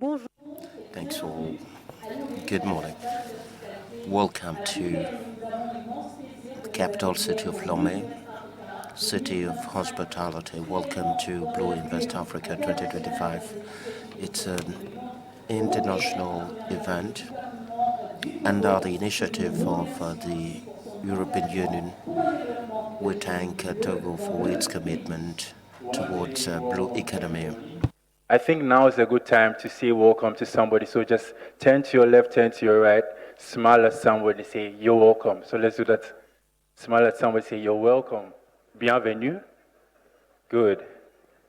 Bonjour. Thanks all. Good morning. Welcome to capital city of Lomé, city of hospitality. Welcome to Blue Invest Africa 2025. It's an international event under the initiative of the European Union. We thank Togo for its commitment towards blue economy. I think now is a good time to say welcome to somebody. So just turn to your left, turn to your right, smile at somebody, say you're welcome. So let's do that. Smile at somebody, say you're welcome. Bienvenue. Good.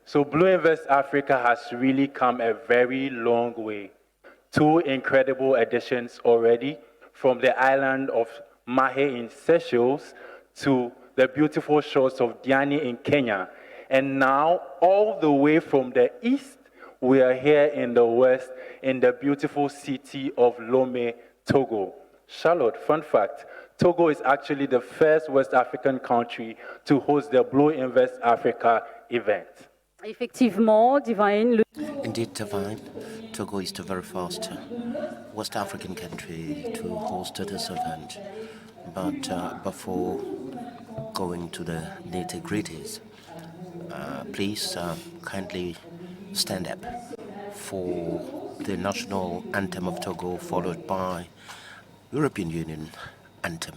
So Blue Invest Africa has really come a very long way. Two incredible editions already, from the island of Mahe in Seychelles to the beautiful shores of Diani in Kenya. And now, all the way from the east, we are here in the west, in the beautiful city of Lomé, Togo. Charlotte, fun fact, Togo is actually the first West African country to host the Blue Invest Africa event. Effectivement, Divine. Indeed, Divine, Togo is the very first West African country to host this event. But before going to the nitty-gritties, please kindly stand up for the national anthem of Togo, followed by European Union anthem.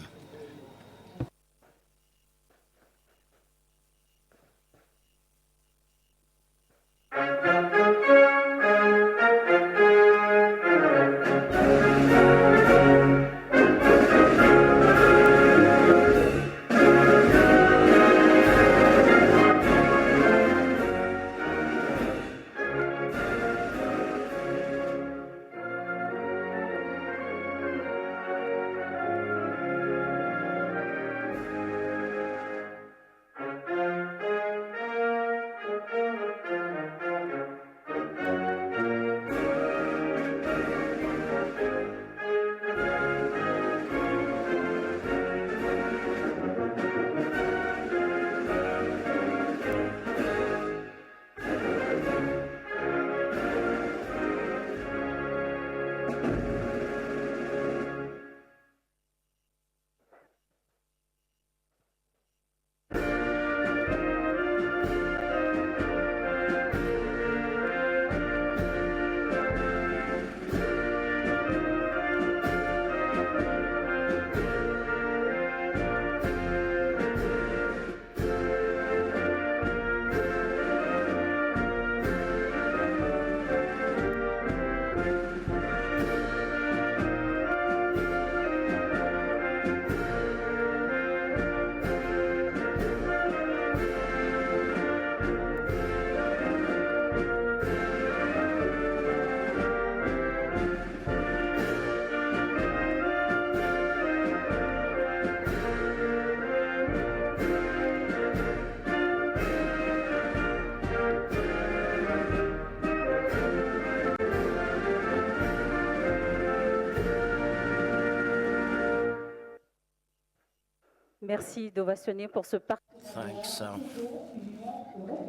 Merci d'ovationner pour ce parcours. Thanks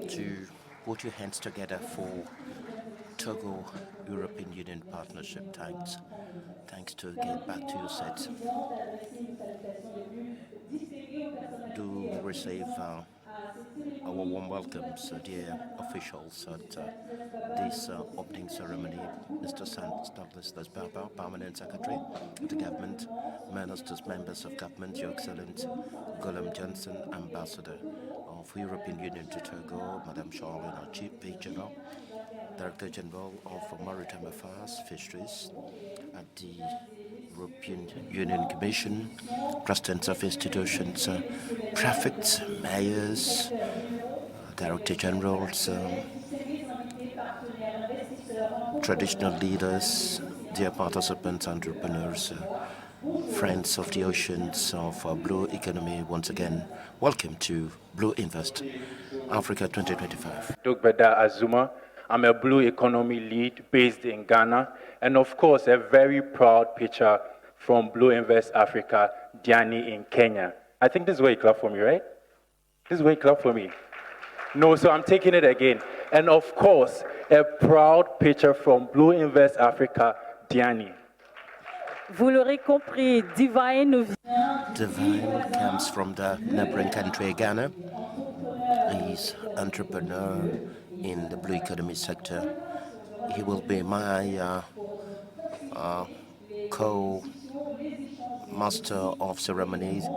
to put your hands together for Togo European Union partnership. Thanks to get back to your set. Do receive our warm welcomes, dear officials, at this opening ceremony. Mr. Douglas Baba, Permanent Secretary of the Government, Ministers, Members of Government, Your Excellency Gollum Johnson, Ambassador of European Union to Togo, Madam Charlene Chief General, Director General of Maritime Affairs, Fisheries at the European Union Commission, presidents of institutions, prefects, mayors, director generals, traditional leaders, dear participants, entrepreneurs, friends of the oceans of blue economy. Once again, welcome to Blue Invest Africa 2025. Dogbeda Azuma. I'm a blue economy lead based in Ghana, and of course, a very proud picture from Blue Invest Africa, Diani in Kenya. I think this is where you clap for me, right? This is where you clap for me. No, so I'm taking it again. And of course, a proud picture from Blue Invest Africa, Diani. Vous l'aurez compris, Divine nous vient Divine comes from the neighboring country Ghana. He's entrepreneur in the blue economy sector. He will be my co-master of ceremonies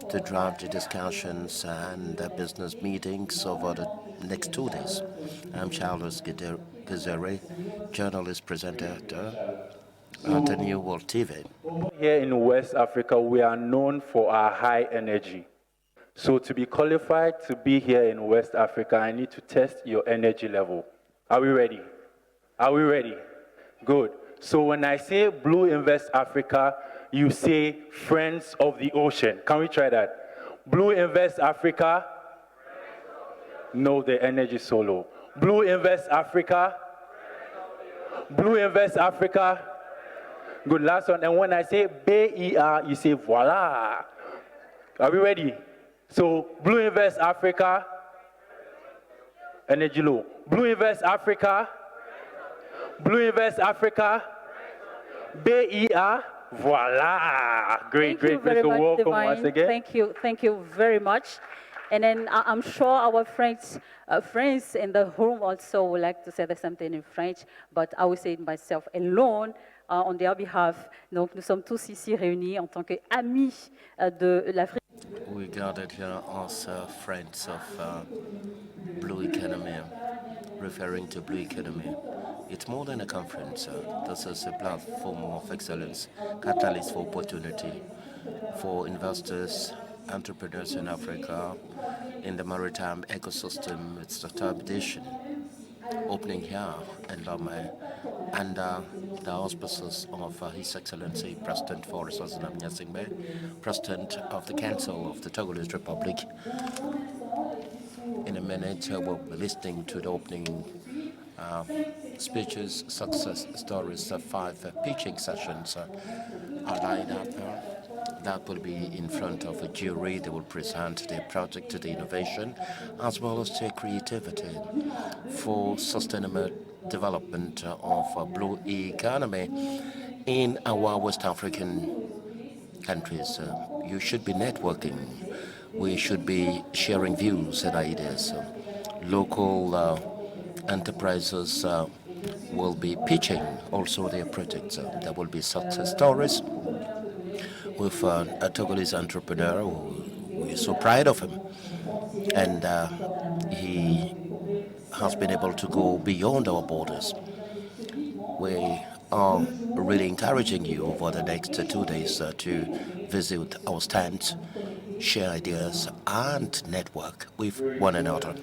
to drive the discussions and the business meetings over the next 2 days. I'm Charles Gazere, journalist presenter at the New World TV. Here in West Africa, we are known for our high energy. So to be qualified to be here in West Africa, I need to test your energy level. Are we ready? Are we ready? Good. So when I say Blue Invest Africa, you say Friends of the Ocean. Can we try that? Blue Invest Africa? No, the energy so low. Blue Invest Africa? Blue Invest Africa? Good, last one. And when I say BIA, you say voila. Are we ready? So Blue Invest Africa? Energy low. Blue Invest Africa? Blue Invest Africa? BIA? Voila. Great, Thank you great, very great. So much, welcome Divine. once again. Thank you very much. And then I'm sure our friends in the room also would like to say the same thing in French, but I will say it myself alone on their behalf. Donc nous sommes tous ici réunis en tant qu'amis de l'Afrique. We gathered here as friends of Blue Economy, referring to Blue Economy. It's more than a conference. This is a platform of excellence, catalyst for opportunity for investors, entrepreneurs in Africa, in the maritime ecosystem. It's the third edition, opening here in Lomé, under the auspices of His Excellency President Forrest Nyasingbe, President of the Council of the Togolese Republic. In a minute, we'll be listening to the opening speeches, success stories. 5 pitching sessions are lined up. That will be in front of a jury. They will present their project, the innovation, as well as their creativity for sustainable development of a blue economy in our West African countries. You should be networking. We should be sharing views and ideas. Local enterprises will be pitching also their projects. There will be success stories with a Togolese entrepreneur who is so proud of him. And he has been able to go beyond our borders. We are really encouraging you over the next 2 days to visit our stands, share ideas, and network with one another.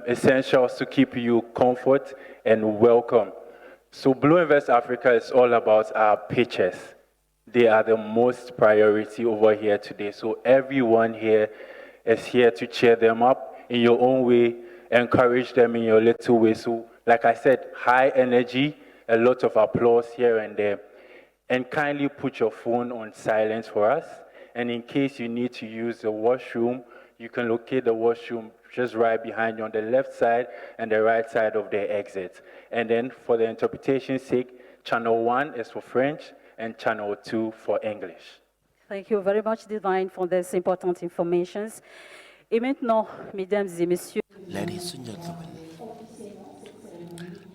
Essentials to keep you comfort and welcome. So Blue Invest Africa is all about our pitches. They are the most priority over here today. So everyone here is here to cheer them up in your own way, encourage them in your little way. So like I said, high energy, a lot of applause here and there. And kindly put your phone on silent for us. And in case you need to use the washroom, you can locate the washroom just right behind you on the left side and the right side of the exit. And then for the interpretation's sake, channel 1 is for French and channel 2 for English. Thank you very much, Divine, for this important information. Et maintenant, mesdames et messieurs, Ladies and gentlemen,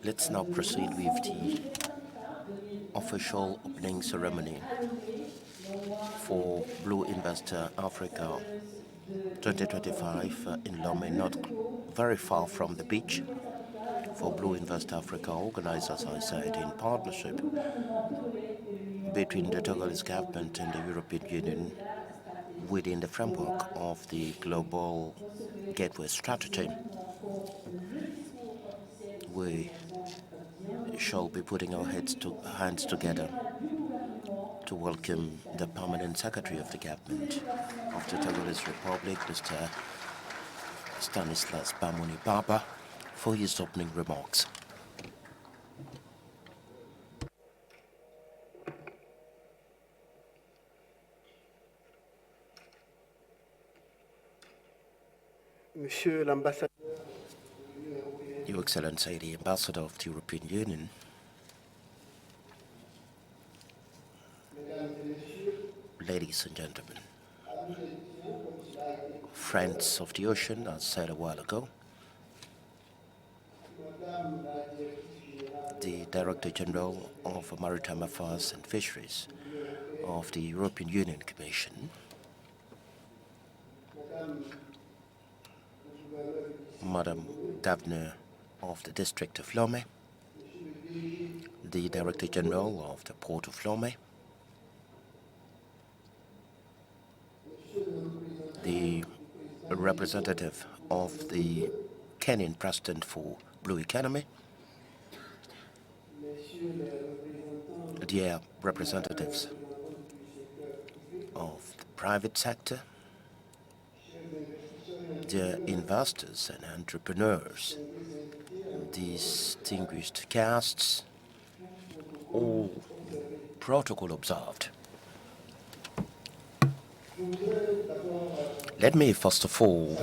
let's now proceed with the official opening ceremony for Blue Investor Africa 2025 in Lomé, not very far from the beach. For Blue Invest Africa, organized, as I said, in partnership between the Togolese government and the European Union within the framework of the Global Gateway Strategy. We shall be putting our hands together to welcome the Permanent Secretary of the Government of the Togolese Republic, Mr. Stanislas Bamoni Baba, for his opening remarks. Monsieur l'ambassadeur, Excellency, the Ambassador of the European Union, ladies and gentlemen, friends of the ocean, as said a while ago, the Director General of Maritime Affairs and Fisheries of the European Union Commission, Madam Governor of the District of Lomé, the Director General of the Port of Lomé, the representative of the Kenyan President for Blue Economy, dear representatives of the private sector, dear investors and entrepreneurs, distinguished guests, all protocol observed. Let me first of all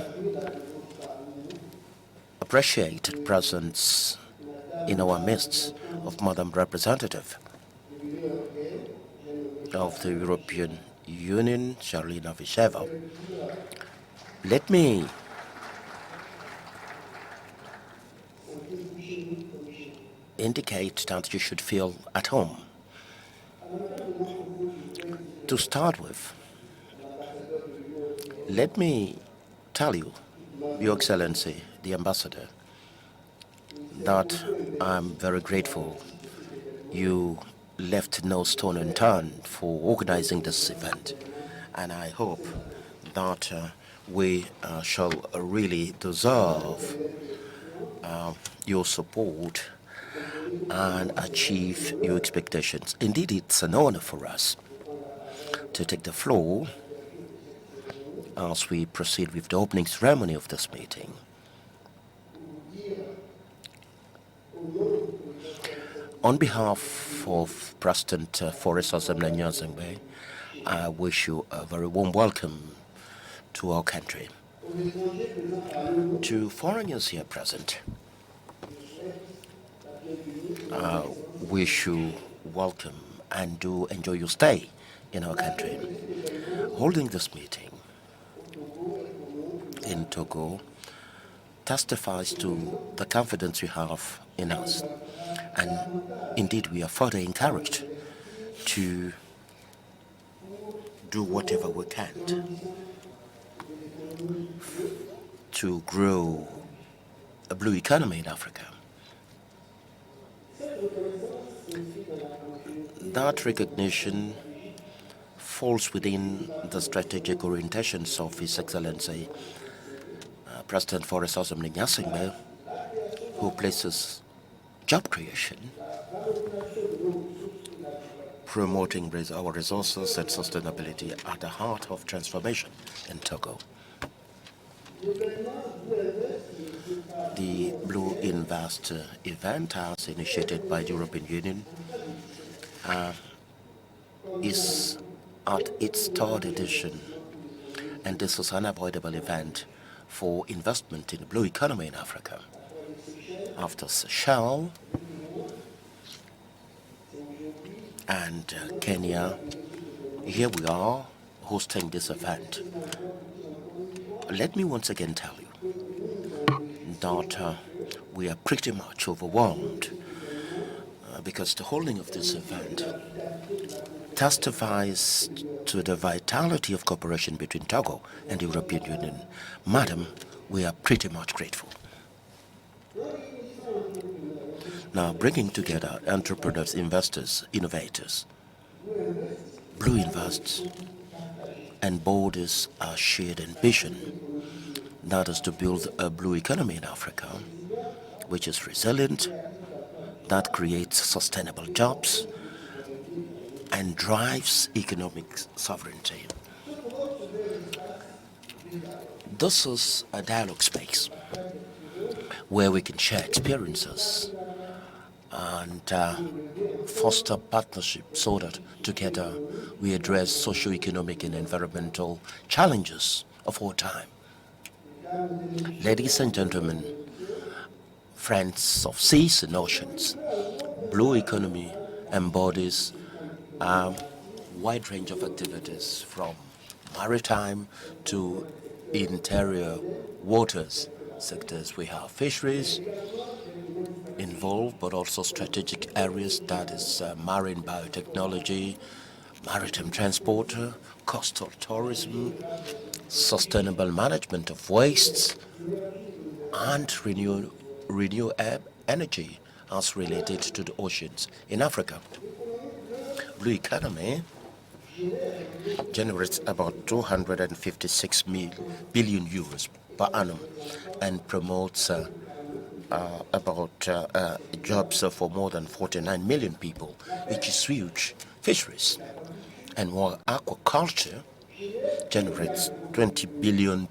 appreciate the presence in our midst of Madam Representative of the European Union, Charlina Visheva. Let me indicate that you should feel at home. To start with, let me tell you, Your Excellency, the Ambassador, that I'm very grateful you left no stone unturned for organizing this event, and I hope that we shall really deserve your support and achieve your expectations. Indeed, it's an honor for us to take the floor as we proceed with the opening ceremony of this meeting. On behalf of President Forrest Azemna, I wish you a very warm welcome to our country. To foreigners here present, I wish you welcome and do enjoy your stay in our country. Holding this meeting in Togo testifies to the confidence you have in us. And indeed, we are further encouraged to do whatever we can to grow a blue economy in Africa. That recognition falls within the strategic orientations of His Excellency President Forrest Azemna, who places job creation, promoting our resources and sustainability at the heart of transformation in Togo. The Blue Invest event, as initiated by the European Union, is at its third edition, and this is an unavoidable event for investment in the blue economy in Africa. After Seychelles and Kenya, here we are hosting this event. Let me once again tell you that we are pretty much overwhelmed because the holding of this event testifies to the vitality of cooperation between Togo and the European Union. Madam, we are pretty much grateful. Now, bringing together entrepreneurs, investors, innovators, Blue Invests, and borders are shared ambition. That is to build a blue economy in Africa, which is resilient, that creates sustainable jobs, and drives economic sovereignty. This is a dialogue space where we can share experiences and foster partnership so that together we address socio-economic and environmental challenges of our time. Ladies and gentlemen, friends of seas and oceans. Blue economy embodies a wide range of activities from maritime to interior waters sectors. We have fisheries involved, but also strategic areas, that is marine biotechnology, maritime transport, coastal tourism, sustainable management of wastes, and energy as related to the oceans. In Africa, blue economy generates about 256 billion euros per annum and promotes about jobs for more than 49 million people, which is huge. Fisheries and while aquaculture generates 20 billion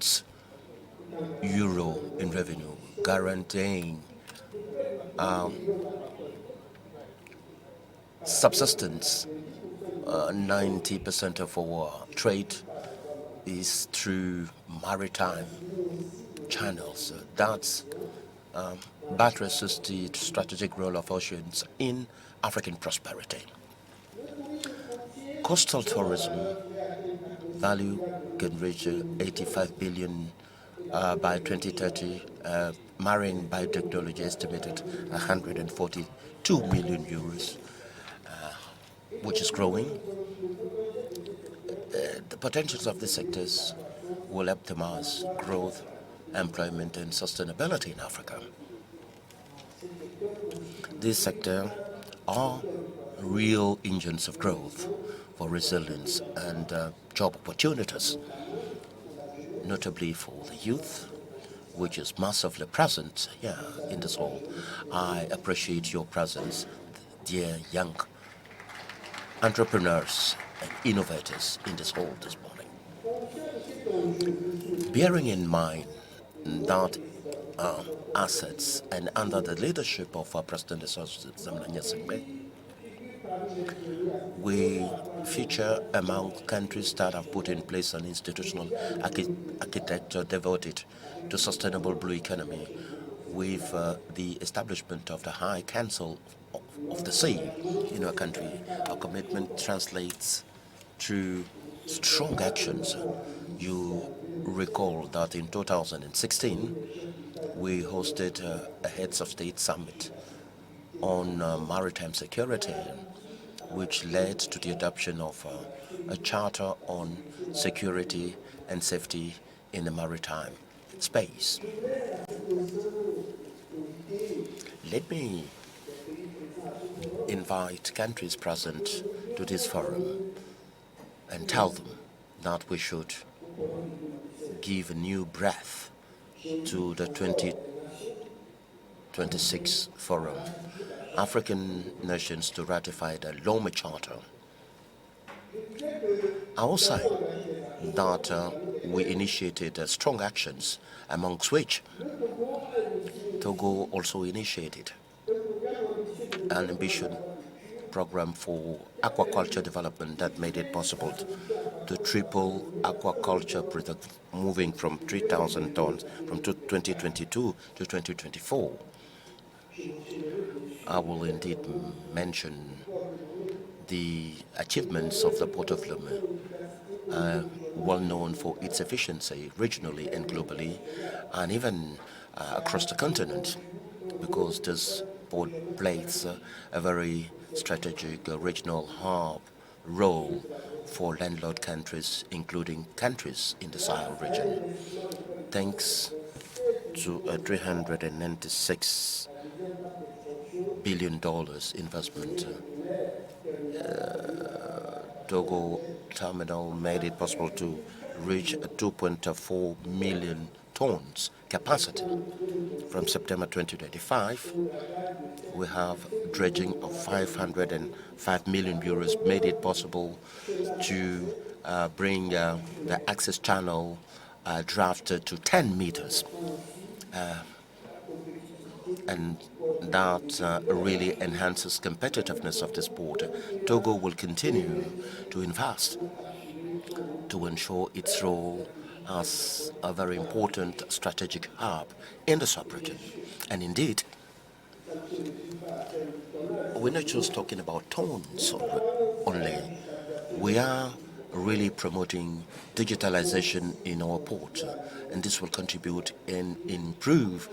euro in revenue, guaranteeing subsistence. 90% of our trade is through maritime channels. That's buttresses the strategic role of oceans in African prosperity. Coastal tourism value can reach 85 billion by 2030. Marine biotechnology estimated 142 million euros, which is growing. The potentials of these sectors will optimize growth, employment, and sustainability in Africa. These sectors are real engines of growth for resilience and job opportunities, notably for the youth, which is massively present here in this hall. I appreciate your presence, dear young entrepreneurs and innovators in this hall this morning. Bearing in mind that assets and under the leadership of our President we feature among countries that have put in place an institutional architecture devoted to sustainable blue economy with the establishment of the High Council of the Sea in our country. Our commitment translates through strong actions. You recall that in 2016, we hosted a Heads of State Summit on maritime security, which led to the adoption of a charter on security and safety in the maritime space. Let me invite countries present to this forum and tell them that we should give a new breath to the 2026 forum. African nations to ratify the Lome Charter. I will say that we initiated strong actions, amongst which Togo also initiated an ambition program for aquaculture development that made it possible to triple aquaculture product, moving from 3,000 tons from 2022 to 2024. I will indeed mention the achievements of the Port of Lome, well known for its efficiency regionally and globally, and even across the continent, because this port plays a very strategic regional hub role for landlord countries, including countries in the Sahel region. Thanks to a $396 billion investment, Togo terminal made it possible to reach a 2.4 million tons capacity. From September 2025, we have dredging of 505 million euros made it possible to bring the access channel drafted to 10 meters. And that really enhances competitiveness of this port. Togo will continue to invest to ensure its role as a very important strategic hub in the sub-region. And indeed, we're not just talking about tones only. We are really promoting digitalization in our port, and this will contribute and improve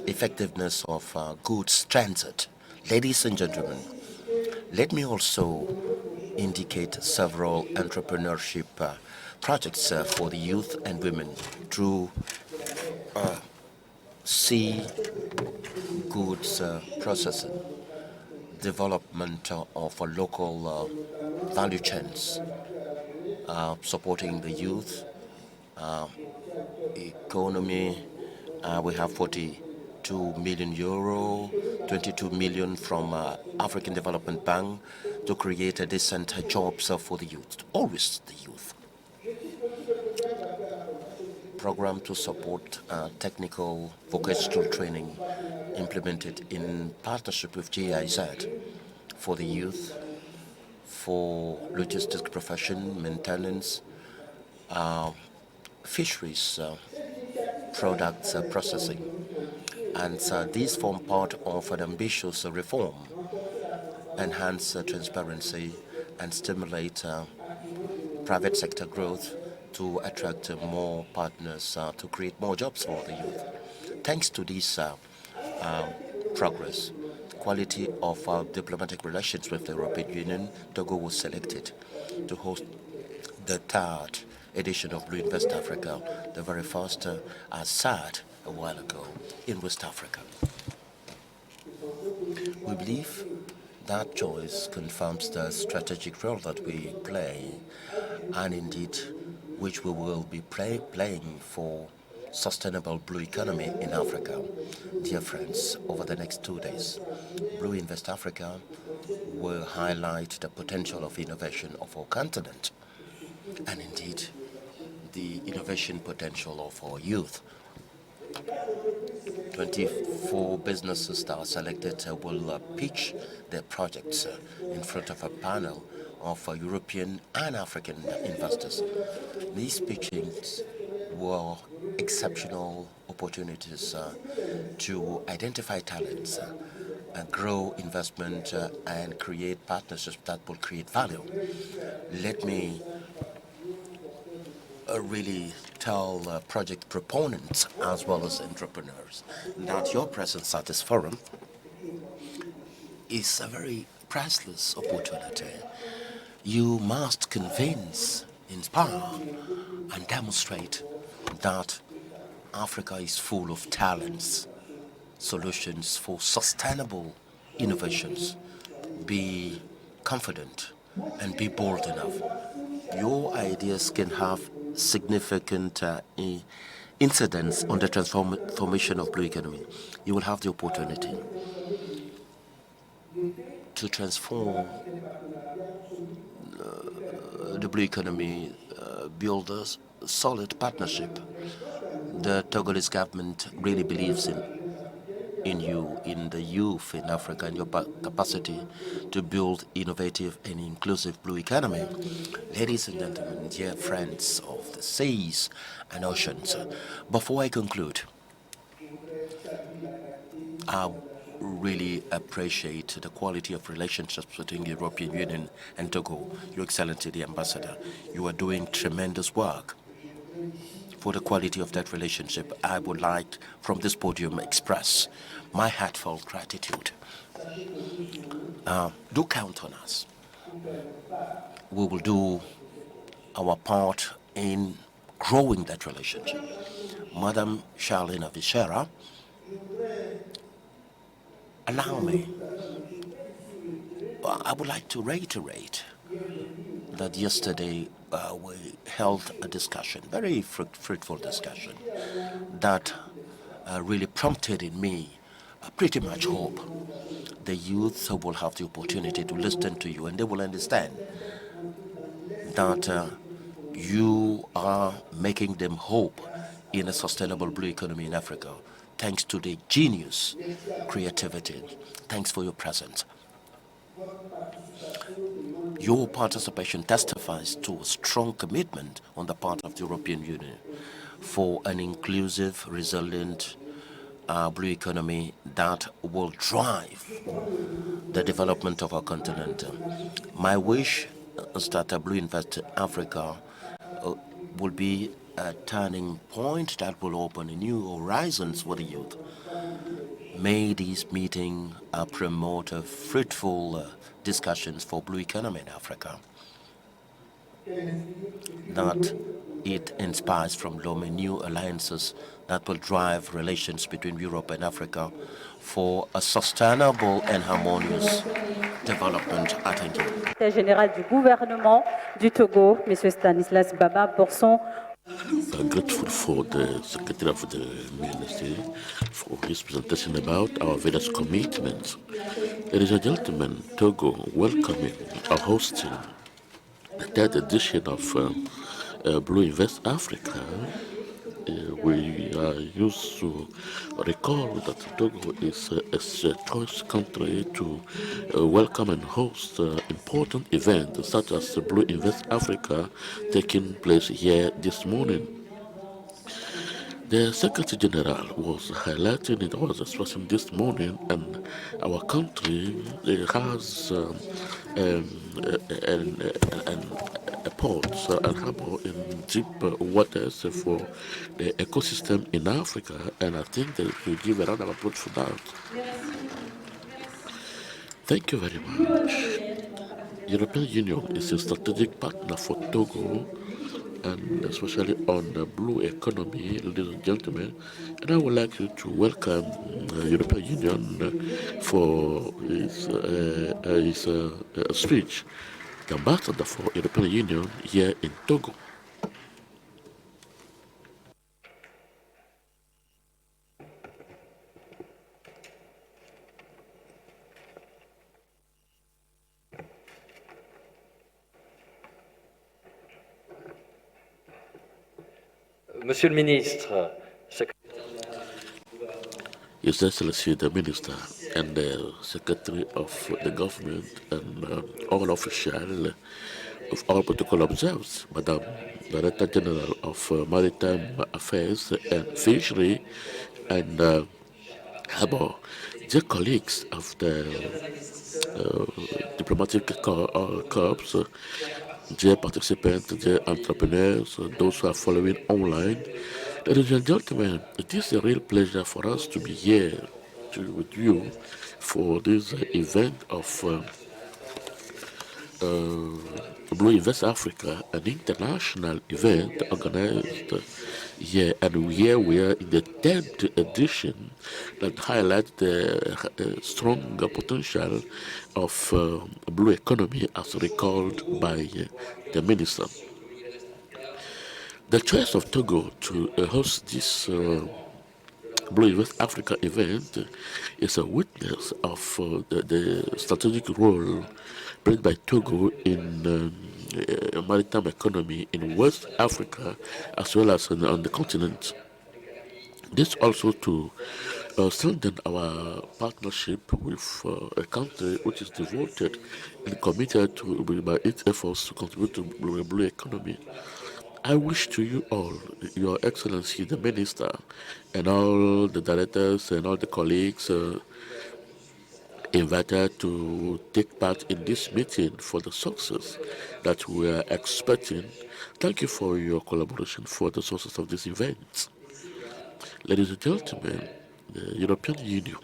effectiveness of goods transit. Ladies and gentlemen, let me also indicate several entrepreneurship projects for the youth and women through sea goods processing, development of local value chains, supporting the youth economy. We have 42 million euro, 22 million from African Development Bank to create a decent jobs for the youth, always the youth. Program to support technical vocational training implemented in partnership with GIZ for the youth, for logistics profession, maintenance, fisheries products processing. And these form part of an ambitious reform, enhance transparency and stimulate private sector growth to attract more partners to create more jobs for the youth. Thanks to this progress, quality of diplomatic relations with the European Union, Togo was selected to host the third edition of Blue Invest Africa, the very first SAD a while ago in West Africa. We believe that choice confirms the strategic role that we play, and indeed which we will be playing for sustainable blue economy in Africa. Dear friends, over the next 2 days, Blue Invest Africa will highlight the potential of innovation of our continent and indeed the innovation potential of our youth. 24 businesses that are selected will pitch their projects in front of a panel of European and African investors. These pitchings were exceptional opportunities to identify talents, grow investment, and create partnerships that will create value. Let me really tell project proponents as well as entrepreneurs that your presence at this forum is a very priceless opportunity. You must convince, inspire, and demonstrate that Africa is full of talents, solutions for sustainable innovations. Be confident and be bold enough. Your ideas can have significant incidents on the transformation of blue economy. You will have the opportunity to transform the blue economy, build a solid partnership. The Togolese government really believes in you, in the youth in Africa, and your capacity to build innovative and inclusive blue economy. Ladies and gentlemen, dear friends of the seas and oceans, before I conclude, I really appreciate the quality of relationships between the European Union and Togo. Your Excellency, the Ambassador, you are doing tremendous work. For the quality of that relationship, I would like from this podium express my heartfelt gratitude. Do count on us. We will do our part in growing that relationship. Madam Charlene Vichera, allow me, I would like to reiterate that yesterday we held a discussion, very fruitful discussion, that really prompted in me pretty much hope. The youth will have the opportunity to listen to you, and they will understand that you are making them hope in a sustainable blue economy in Africa, thanks to the genius, creativity. Thanks for your presence. Your participation testifies to a strong commitment on the part of the European Union for an inclusive, resilient, blue economy that will drive the development of our continent. My wish is that Blue Invest Africa will be a turning point that will open new horizons for the youth. May this meeting promote fruitful discussions for blue economy in Africa, that it inspires from Lome new alliances that will drive relations between Europe and Africa for a sustainable and harmonious development. I thank you. Secrétaire général du gouvernement du Togo, M. Stanislas Baba, pour son I'm grateful for the Secretary of the Ministry for his presentation about our various commitments. Ladies and gentlemen, Togo welcoming or hosting the third edition of Blue Invest Africa. We are used to recall that Togo is a choice country to welcome and host important events such as the Blue Invest Africa taking place here this morning. The Secretary General was highlighting it, was expressing this morning, and our country has a port and harbor in deep waters for the ecosystem in Africa, and I think that we give a round of applause for that. Thank you very much. European Union is a strategic partner for Togo and especially on the blue economy, ladies and gentlemen. And I would like you to welcome the European Union for his speech, the ambassador for European Union here in Togo. Monsieur le ministre, His Excellency the Minister and the Secretary of the Government and all officials of all protocol observed, Madam Director General of Maritime Affairs and Fishery and Harbour, dear colleagues of the diplomatic corps, dear participants, dear entrepreneurs, those who are following online. Ladies and gentlemen, it is a real pleasure for us to be here with you for this event of Blue Invest Africa, an international event organized here, and here we are in the 10th edition that highlights the strong potential of blue economy as recalled by the minister. The choice of Togo to host this Blue Invest Africa event is a witness of the strategic role played by Togo in maritime economy in West Africa as well as on the continent. This also to strengthen our partnership with a country which is devoted and committed to by its efforts to contribute to the blue economy. I wish to you all, Your Excellency the Minister, and all the directors and all the colleagues invited to take part in this meeting for the success that we are expecting. Thank you for your collaboration for the success of this event. Ladies and gentlemen, the European Union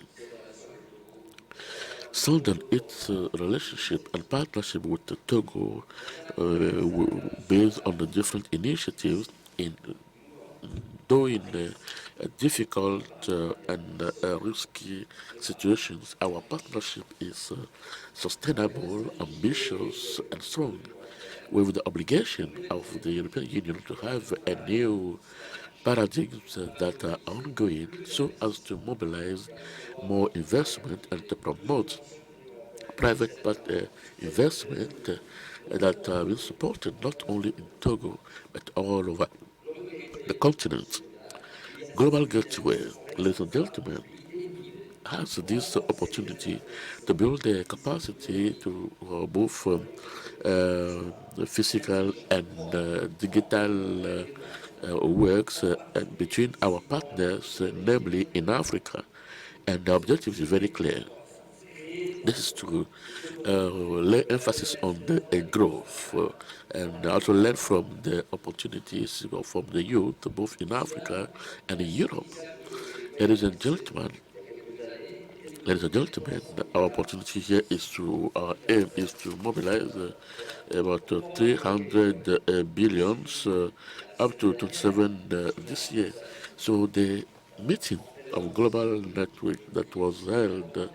strengthened its relationship and partnership with the Togo based on the different initiatives in though in difficult and risky situations, our partnership is sustainable, ambitious, and strong, with the obligation of the European Union to have a new paradigms that are ongoing so as to mobilize more investment and to promote private investment that will support it not only in Togo but all over the continent. Global Gateway, ladies and gentlemen, has this opportunity to build the capacity to both physical and digital works between our partners, namely in Africa. And the objective is very clear. This is to lay emphasis on the growth and also learn from the opportunities from the youth, both in Africa and in Europe. Ladies and gentlemen, Ladies and gentlemen, our opportunity here is to, our aim is to mobilize about 300 billions up to 27 this year. So the meeting of global network that was held,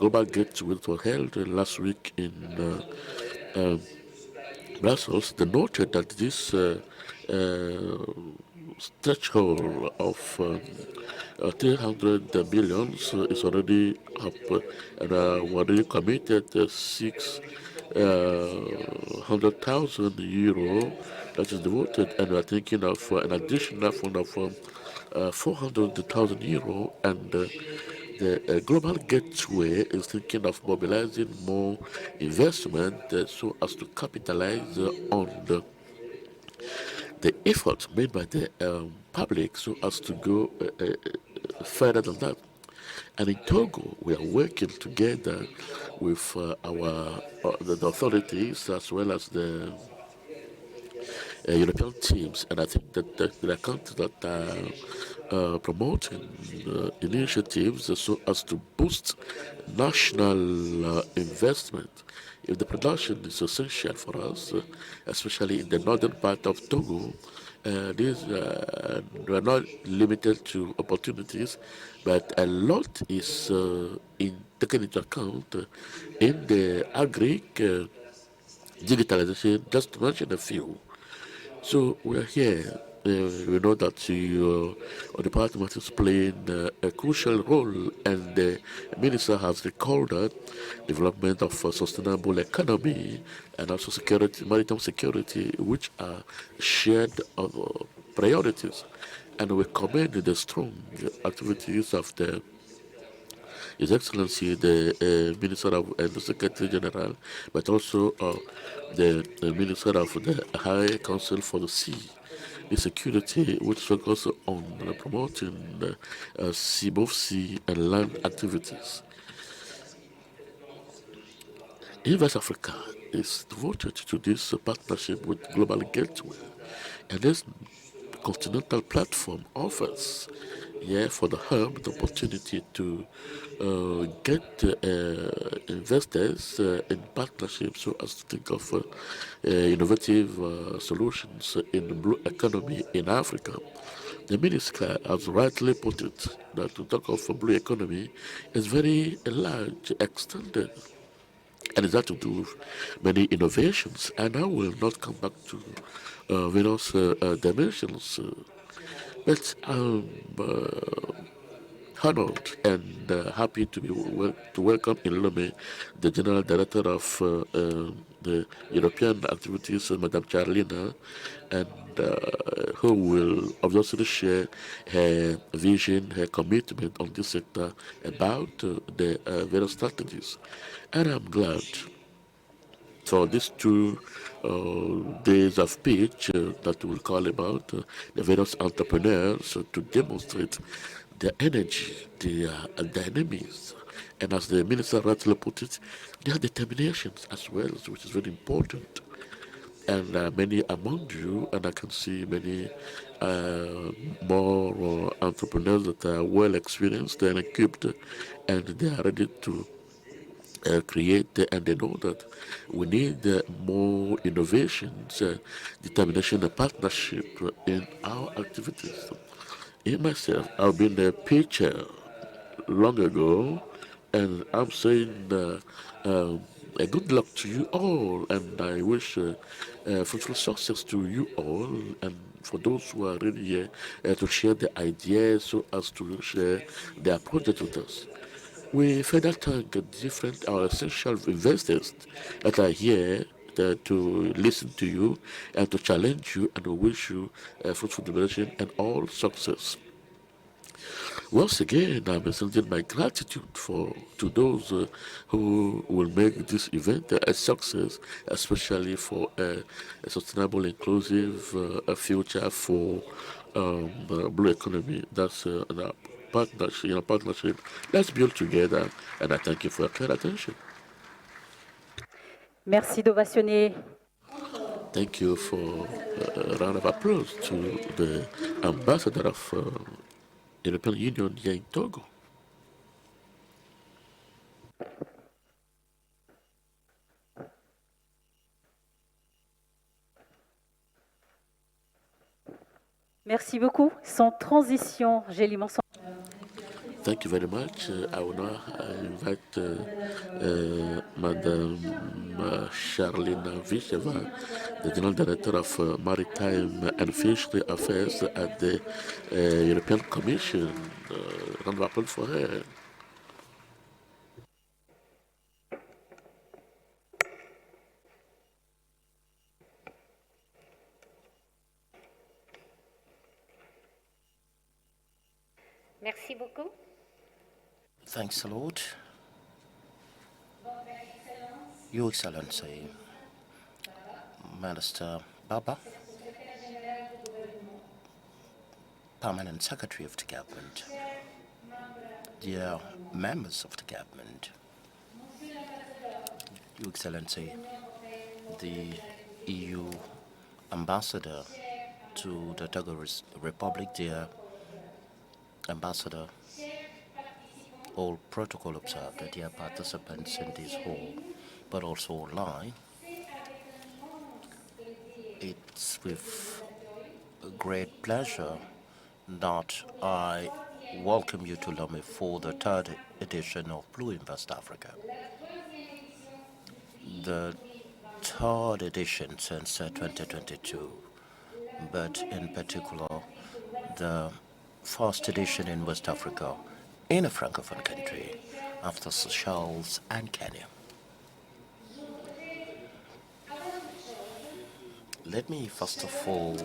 global gateway that was held last week in Brussels, they noted that this threshold of 300 billions is already up, and we already committed 600,000 euro that is devoted, and we are thinking of an additional fund of 400,000 euro, and the global gateway is thinking of mobilizing more investment so as to capitalize on the effort made by the public so as to go further than that. And in Togo, we are working together with the authorities as well as the European teams, and I think that there are countries that are promoting initiatives so as to boost national investment. If the production is essential for us, especially in the northern part of Togo, these are not limited to opportunities, but a lot is taken into account in the digitalization, just to mention a few. So we are here. We know that your department is playing a crucial role, and the minister has recalled that development of a sustainable economy and also security, maritime security, which are shared priorities. And we commend the strong activities of his Excellency the Minister of and the Secretary General, but also the Minister of the High Council for the Sea, the security, which focuses on promoting both sea and land activities. Invest Africa is devoted to this partnership with Global Gateway, and this continental platform offers, for the hub the opportunity to get investors in partnerships so as to think of innovative solutions in the blue economy in Africa. The minister has rightly put it that to talk of a blue economy is very large, extended, and it has to do with many innovations. And I will not come back to various dimensions, but honored and happy to to welcome in Lome the General Director of the European Activities, Madame Charlina, and who will obviously share her vision, her commitment on this sector about the various strategies. And I'm glad for these 2 days of pitch that we'll call about the various entrepreneurs to demonstrate their energy, their dynamics, and as the minister rightly put it, their determinations as well, which is very important. And many among you, and I can see many more entrepreneurs that are well experienced and equipped, and they are ready to create, and they know that we need more innovations, determination, and partnership in our activities. In myself, I've been a pitcher long ago, and I'm saying a good luck to you all, and I wish fruitful success to you all, and for those who are really here to share the ideas so as to share their project with us. We further thank different our essential investors that are here to listen to you and to challenge you, and we wish you fruitful liberation and all success. once again, I'm extending my gratitude to those who will make this event a success, especially for a sustainable, inclusive a future for the blue economy. That's a partnership. Partnership. Let's build together, and I thank you for your kind attention. Merci d'ovationner. Thank you for a round of applause to the ambassador of European Union here in Togo. Merci beaucoup. Sans transition, j'ai l'immense. Thank you very much. I will now invite Madame Charlene Visheva, the General Director of Maritime and Fishery Affairs at the European Commission. Round of applause for her. Merci beaucoup. Thanks a lot. Your Excellency, Minister Baba, Permanent Secretary of the Government, dear members of the Government, Your Excellency, the EU Ambassador to the Togo Republic, dear Ambassador, all protocol observed, dear participants in this hall, but also online. It's with great pleasure that I welcome you to Lomé for the third edition of Blue Invest Africa. The third edition since 2022, but in particular the first edition in West Africa, in a Francophone country, after Seychelles and Kenya. Let me first of all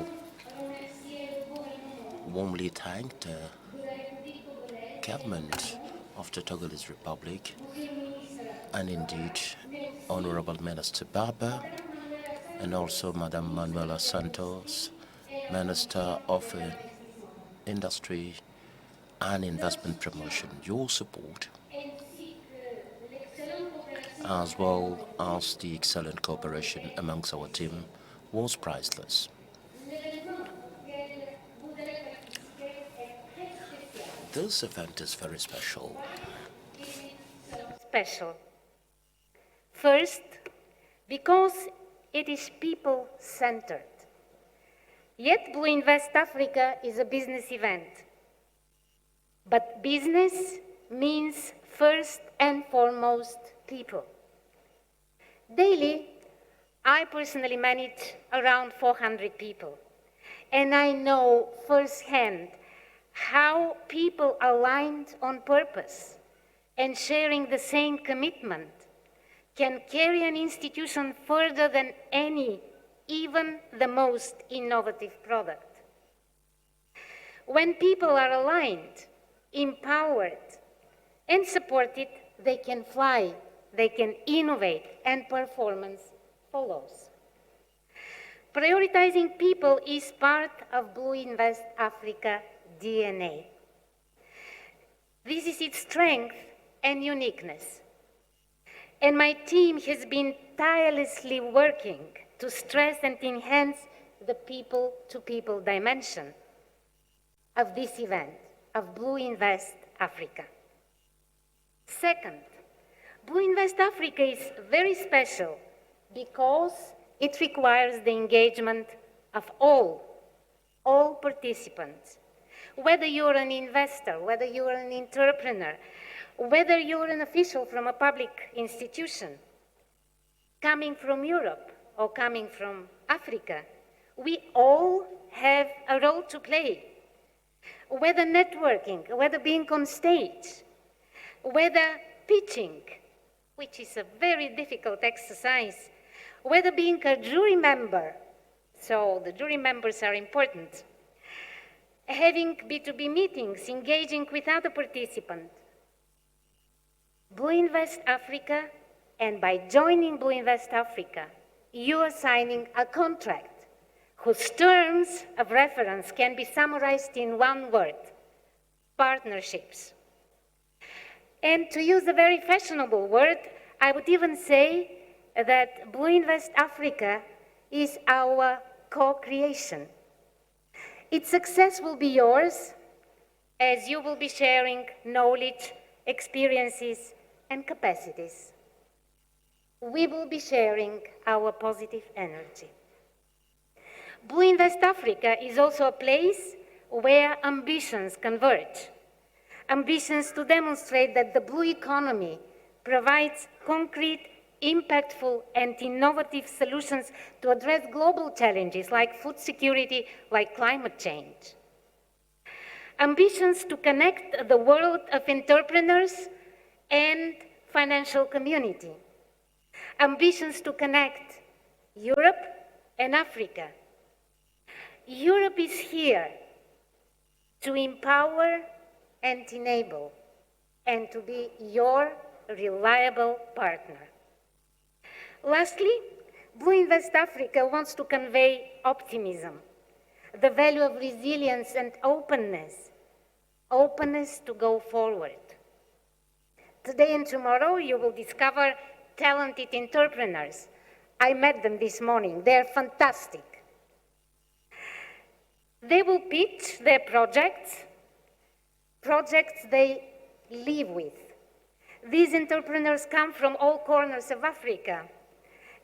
warmly thank the government of the Togolese Republic and indeed Honorable Minister Baba and also Madame Manuela Santos, Minister of Industry and Investment Promotion. Your support, as well as the excellent cooperation amongst our team, was priceless. This event is very special. First, because it is people-centered. Yet Blue Invest Africa is a business event. But business means first and foremost people. Daily, I personally manage around 400 people, and I know firsthand how people aligned on purpose and sharing the same commitment can carry an institution further than any, even the most innovative product. When people are aligned, empowered, and supported, they can fly, they can innovate, and performance follows. Prioritizing people is part of Blue Invest Africa DNA. This is its strength and uniqueness. And my team has been tirelessly working to stress and enhance the people-to-people dimension of this event, of Blue Invest Africa. Second, Blue Invest Africa is very special because it requires the engagement of all participants. Whether you're an investor, whether you're an entrepreneur, whether you're an official from a public institution, coming from Europe or coming from Africa, we all have a role to play. Whether networking, whether being on stage, whether pitching, which is a very difficult exercise, whether being a jury member, so the jury members are important, having B2B meetings, engaging with other participants. Blue Invest Africa, and by joining Blue Invest Africa, you are signing a contract whose terms of reference can be summarized in one word: partnerships. And to use a very fashionable word, I would even say that Blue Invest Africa is our co-creation. Its success will be yours as you will be sharing knowledge, experiences, and capacities. We will be sharing our positive energy. Blue Invest Africa is also a place where ambitions converge. Ambitions to demonstrate that the blue economy provides concrete, impactful, and innovative solutions to address global challenges like food security, like climate change. Ambitions to connect the world of entrepreneurs and financial community. Ambitions to connect Europe and Africa. Europe is here to empower and enable, and to be your reliable partner. Lastly, Blue Invest Africa wants to convey optimism, the value of resilience and openness to go forward. Today and tomorrow, you will discover talented entrepreneurs. I met them this morning. They're fantastic. They will pitch their projects they live with. These entrepreneurs come from all corners of Africa,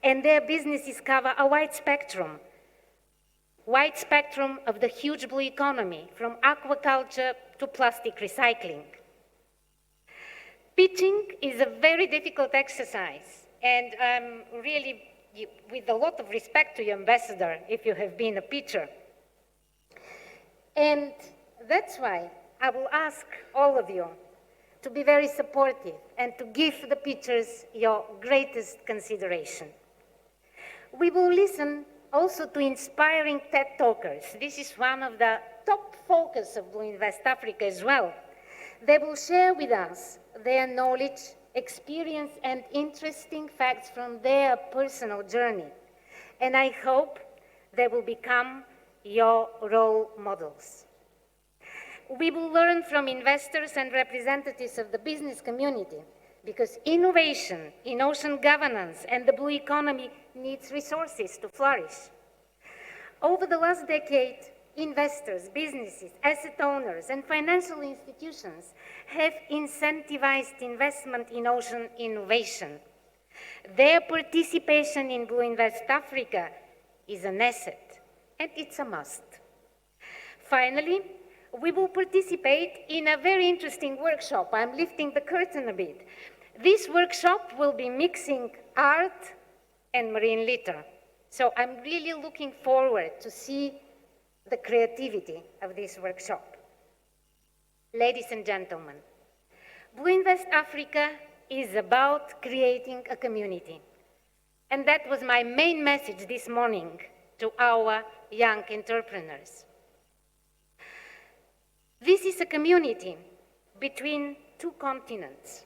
and their businesses cover a wide spectrum of the huge blue economy, from aquaculture to plastic recycling. Pitching is a very difficult exercise, and really, with a lot of respect to your ambassador, if you have been a pitcher. And that's why I will ask all of you to be very supportive and to give the pitchers your greatest consideration. We will listen also to inspiring TED talkers. This is one of the top focus of Blue Invest Africa as well. They will share with us their knowledge, experience, and interesting facts from their personal journey. And I hope they will become your role models. We will learn from investors and representatives of the business community, because innovation in ocean governance and the blue economy needs resources to flourish. Over the last decade, investors, businesses, asset owners, and financial institutions have incentivized investment in ocean innovation. Their participation in Blue Invest Africa is an asset, and it's a must. Finally, we will participate in a very interesting workshop. I'm lifting the curtain a bit. This workshop will be mixing art and marine litter. So I'm really looking forward to see the creativity of this workshop. Ladies and gentlemen, Blue Invest Africa is about creating a community. And that was my main message this morning to our young entrepreneurs. This is a community between two continents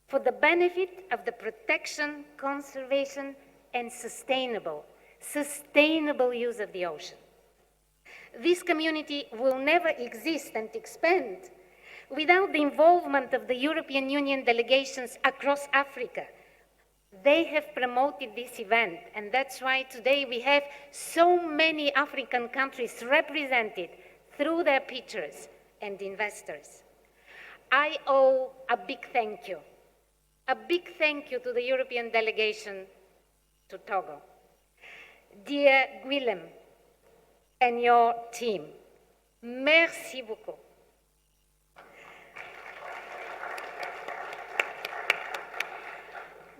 for the benefit of the protection, conservation, and sustainable use of the ocean. This community will never exist and expand without the involvement of the European Union delegations across Africa. They have promoted this event, and that's why today we have so many African countries represented through their pitchers and investors. I owe a big thank you to the European delegation to Togo. Dear Guillem and your team, merci beaucoup.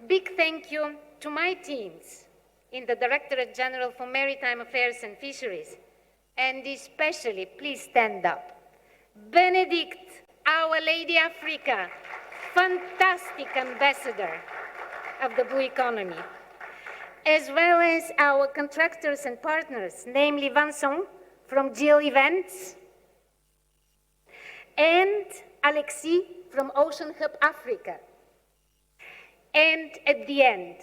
Big thank you to my teams in the Directorate General for Maritime Affairs and Fisheries, and especially, please stand up, Benedict, Our Lady Africa, fantastic ambassador of the blue economy, as well as our contractors and partners, namely Vincent from GL Events, Alexis from Ocean Hub Africa. And at the end,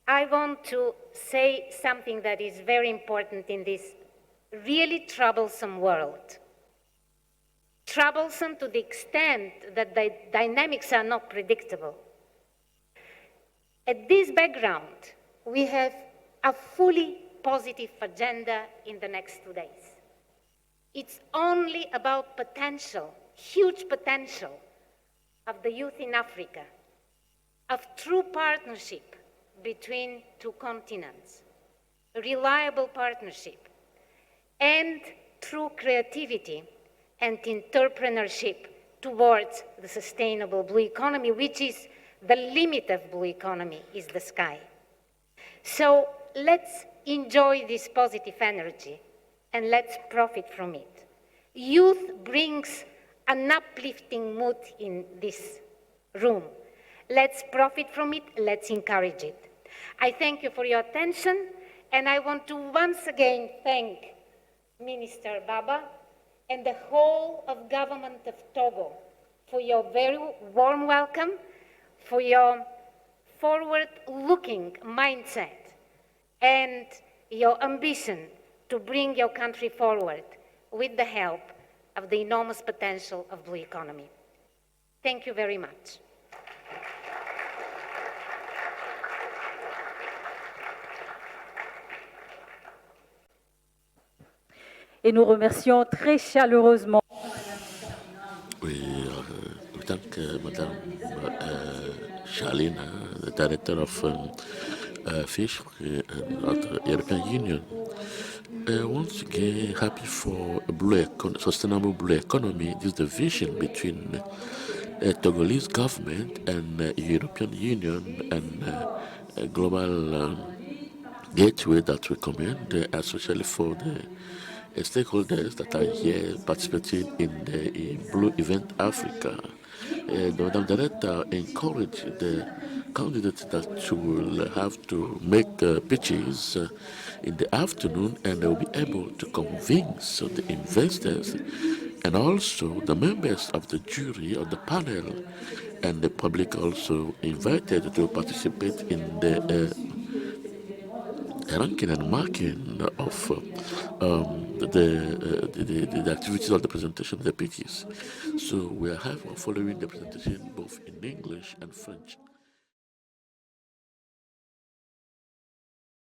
I want to say something that is very important in this really troublesome world. Troublesome to the extent that the dynamics are not predictable. At this background, we have a fully positive agenda in the next 2 days. It's only about potential, huge potential of the youth in Africa, of true partnership between two continents, reliable partnership, and true creativity and entrepreneurship towards the sustainable blue economy, which is the limit of blue economy, is the sky. So let's enjoy this positive energy and let's profit from it. Youth brings an uplifting mood in this room. Let's profit from it, let's encourage it. I thank you for your attention, and I want to once again thank Minister Baba and the whole of government of Togo for your very warm welcome, for your forward-looking mindset, and your ambition to bring your country forward with the help of the enormous potential of blue economy. Thank you very much. Et nous remercions très chaleureusement. We thank Madam Charlene, the Director of Fishery of the European Union. Once again, happy for a sustainable blue economy. This is the vision between Togolese government and European Union and global gateway that we recommend, especially for the stakeholders that are here participating in the Blue Event Africa. The Madam Director encouraged the candidates that will have to make pitches in the afternoon, and they will be able to convince the investors and also the members of the jury or the panel, and the public also invited to participate in the ranking and marking of the activities of the presentation of the pitches. So we are following the presentation both in English and French.